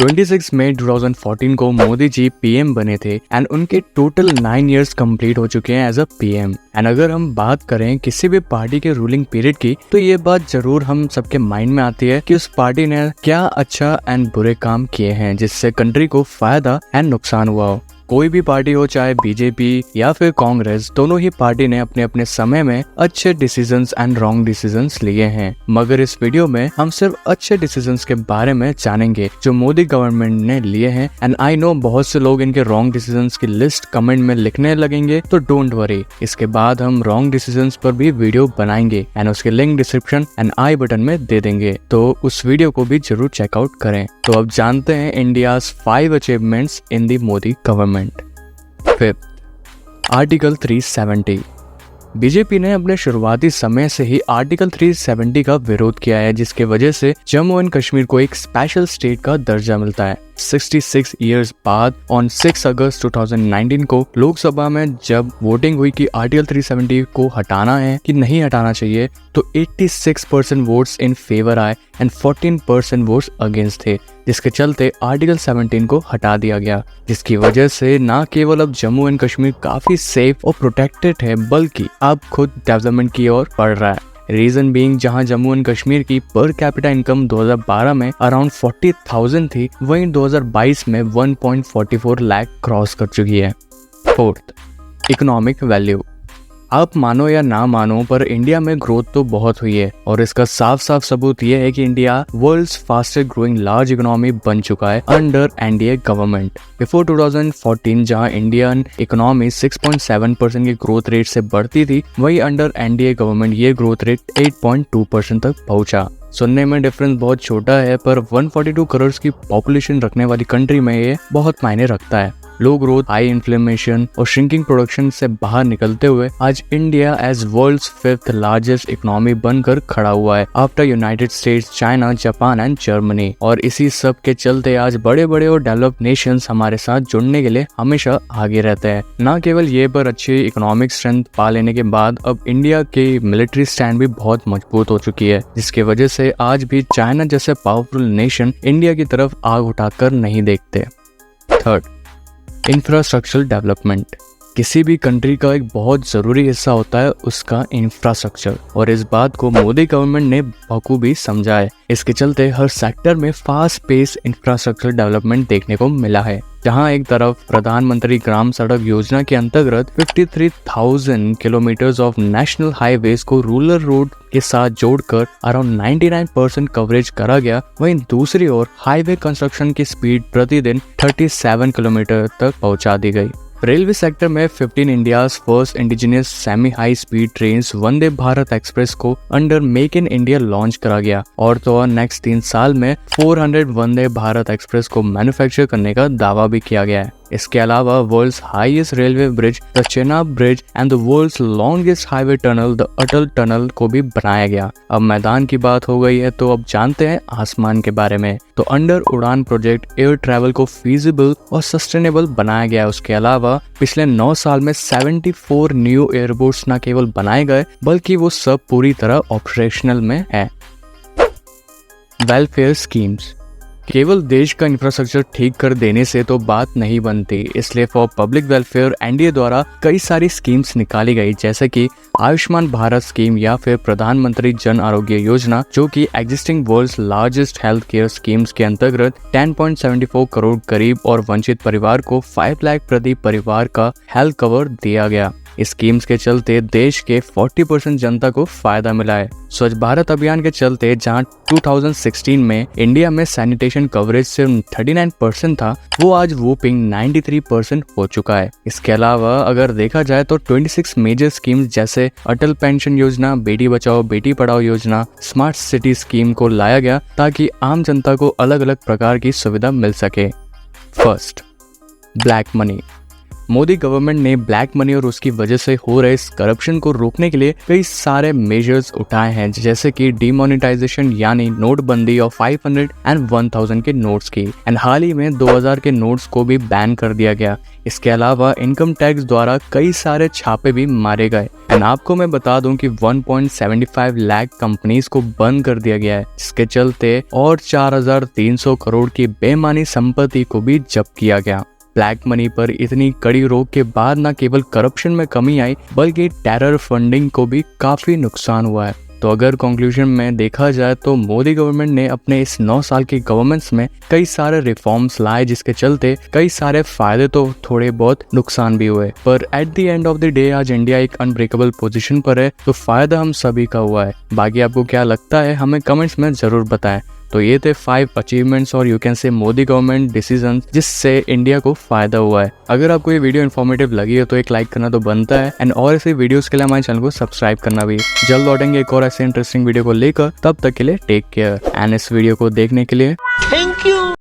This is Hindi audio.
26 मई 2014 को मोदी जी पीएम बने थे एंड उनके टोटल 9 इयर्स कंप्लीट हो चुके हैं एज अ पीएम। एंड अगर हम बात करें किसी भी पार्टी के रूलिंग पीरियड की, तो ये बात जरूर हम सबके माइंड में आती है कि उस पार्टी ने क्या अच्छा एंड बुरे काम किए हैं जिससे कंट्री को फायदा एंड नुकसान हुआ हो। कोई भी पार्टी हो, चाहे बीजेपी या फिर कांग्रेस, दोनों ही पार्टी ने अपने अपने समय में अच्छे डिसीजंस एंड रॉन्ग डिसीजंस लिए हैं। मगर इस वीडियो में हम सिर्फ अच्छे डिसीजंस के बारे में जानेंगे जो मोदी गवर्नमेंट ने लिए हैं। एंड आई नो बहुत से लोग इनके रॉन्ग डिसीजंस की लिस्ट कमेंट में लिखने लगेंगे, तो डोंट वरी, इसके बाद हम रॉन्ग डिसीजंस पर भी वीडियो बनाएंगे एंड उसके link description and I button में दे देंगे, तो उस वीडियो को भी जरूर चेकआउट करें। तो अब जानते हैं India's 5 achievements in the Modi government. Fifth, article 370। BJP ने अपने शुरुआती समय से ही आर्टिकल 370 का विरोध किया है, जिसके वजह से जम्मू एंड कश्मीर को एक स्पेशल स्टेट का दर्जा मिलता है। 66 इयर्स बाद ऑन 6 अगस्त 2019 को लोकसभा में जब वोटिंग हुई कि आर्टिकल 370 को हटाना है कि नहीं हटाना चाहिए, तो 86% वोट्स इन फेवर आए एंड 14% वोट्स अगेंस्ट थे, जिसके चलते आर्टिकल 17 को हटा दिया गया, जिसकी वजह से न केवल अब जम्मू एंड कश्मीर काफी सेफ और प्रोटेक्टेड है, बल्कि अब खुद डेवलपमेंट की ओर बढ़ रहा है। रीजन बीइंग, जहां जम्मू एंड कश्मीर की पर कैपिटा इनकम 2012 में अराउंड 40,000 थी, वहीं 2022 में 1.44 लाख क्रॉस कर चुकी है। Fourth, economic value. आप मानो या ना मानो, पर इंडिया में ग्रोथ तो बहुत हुई है और इसका साफ साफ सबूत ये है कि India world's fastest growing large economy बन चुका है अंडर एनडीए गवर्नमेंट। बिफोर 2014 जहां इंडियन इकोनॉमी 6.7% की ग्रोथ रेट से बढ़ती थी, वही अंडर एनडीए गवर्नमेंट ये ग्रोथ रेट 8.2% तक पहुंचा। सुनने में डिफरेंस बहुत छोटा है, पर 142 करोड़ की पॉपुलेशन रखने वाली कंट्री में ये बहुत मायने रखता है। लो ग्रोथ, हाई इन्फ्लेमेशन और श्रिंकिंग प्रोडक्शन से बाहर निकलते हुए आज India as world's 5th largest economy बनकर खड़ा हुआ है after United States, China, Japan and Germany. और इसी सब के चलते आज बड़े बड़े और डेवलप्ड नेशंस हमारे साथ जुड़ने के लिए हमेशा आगे रहते हैं। न केवल ये, पर अच्छी इकोनॉमिक स्ट्रेंथ पा लेने के बाद अब इंडिया की मिलिट्री स्टैंड भी बहुत मजबूत हो चुकी है, जिसकी वजह से आज भी चाइना जैसे पावरफुल नेशन इंडिया की तरफ आग उठाकर नहीं देखते। Third, infrastructural development. किसी भी कंट्री का एक बहुत जरूरी हिस्सा होता है उसका इंफ्रास्ट्रक्चर, और इस बात को मोदी गवर्नमेंट ने बखूबी समझा है। इसके चलते हर सेक्टर में फास्ट पेस इंफ्रास्ट्रक्चर डेवलपमेंट देखने को मिला है, जहां एक तरफ प्रधानमंत्री ग्राम सड़क योजना के अंतर्गत 53,000 किलोमीटर्स ऑफ नेशनल हाईवेज को रूरल रोड के साथ जोड़कर अराउंड 99% कवरेज करा गया, वहीं दूसरी ओर हाईवे कंस्ट्रक्शन की स्पीड प्रतिदिन 37 किलोमीटर तक पहुंचा दी गई। रेलवे सेक्टर में 15 India's first indigenous semi high speed train Vande Bharat express को under make in India launch करा गया, और तो और नेक्स्ट 3 साल में 400 वंदे भारत एक्सप्रेस को मैन्युफैक्चर करने का दावा भी किया गया है। इसके अलावा world's highest railway bridge the Chenab bridge and the world's longest highway tunnel the Atal tunnel को भी बनाया गया। अब मैदान की बात हो गई है, तो अब जानते हैं आसमान के बारे में। तो अंडर उड़ान प्रोजेक्ट एयर ट्रैवल को फीजिबल और सस्टेनेबल बनाया गया। उसके अलावा पिछले 9 साल में 74 न्यू एयरपोर्ट्स न केवल बनाए गए, बल्कि वो सब पूरी तरह ऑपरेशनल में है। Welfare schemes. केवल देश का इंफ्रास्ट्रक्चर ठीक कर देने से तो बात नहीं बनती, इसलिए फॉर पब्लिक वेलफेयर एनडीए द्वारा कई सारी स्कीम्स निकाली गई, जैसे कि आयुष्मान भारत स्कीम या फिर प्रधानमंत्री जन आरोग्य योजना, जो कि existing world's largest health care schemes के अंतर्गत 10.74 करोड़ गरीब और वंचित परिवार को 5 लाख प्रति परिवार का हेल्थ कवर दिया गया। इस स्कीम्स के चलते देश के 40% जनता को फायदा मिला है। स्वच्छ भारत अभियान के चलते जहां 2016 में इंडिया में सैनिटेशन कवरेज सिर्फ 39% था, वो आज वोपिंग 93% हो चुका है। इसके अलावा अगर देखा जाए तो 26 मेजर स्कीम्स जैसे अटल पेंशन योजना, बेटी बचाओ बेटी पढ़ाओ योजना, स्मार्ट सिटी स्कीम को लाया गया ताकि आम जनता को अलग अलग प्रकार की सुविधा मिल सके। First, black money. Modi government ने ब्लैक मनी और उसकी वजह से हो रहे इस करप्शन को रोकने के लिए कई सारे मेजर्स उठाए हैं, जैसे कि डिमोनेटाइजेशन यानी नोटबंदी और 500 एंड 1000 के नोट्स की, एंड हाल ही में 2000 के नोट्स को भी बैन कर दिया गया। इसके अलावा इनकम टैक्स द्वारा कई सारे छापे भी मारे गए। एंड आपको मैं बता दूं कि 1.75 लाख कंपनीज को बंद कर दिया गया है, जिसके चलते और 4300 करोड़ की बेईमानी संपत्ति को भी जब्त किया गया। ब्लैक मनी पर इतनी कड़ी रोक के बाद न केवल करप्शन में कमी आई, बल्कि टेरर फंडिंग को भी काफी नुकसान हुआ है। तो अगर कंक्लूजन में देखा जाए तो मोदी गवर्नमेंट ने अपने इस 9 साल की गवर्नेंस में कई सारे रिफॉर्म्स लाए, जिसके चलते कई सारे फायदे तो थोड़े बहुत नुकसान भी हुए, पर at the end of the day आज इंडिया एक अनब्रेकेबल पोजीशन पर है, तो फायदा हम सभी का हुआ है। बाकी आपको क्या लगता है हमें कमेंट्स में जरूर बताएं। तो ये थे 5 अचीवमेंट्स और you can say Modi government decisions जिससे इंडिया को फायदा हुआ है। अगर आपको ये वीडियो इन्फॉर्मेटिव लगी है तो एक लाइक करना तो बनता है, एंड और ऐसे वीडियोस के लिए हमारे चैनल को सब्सक्राइब करना भी। जल्द लौटेंगे एक और ऐसे इंटरेस्टिंग वीडियो को लेकर, तब तक के लिए टेक केयर, एंड इस वीडियो को देखने के लिए थैंक यू।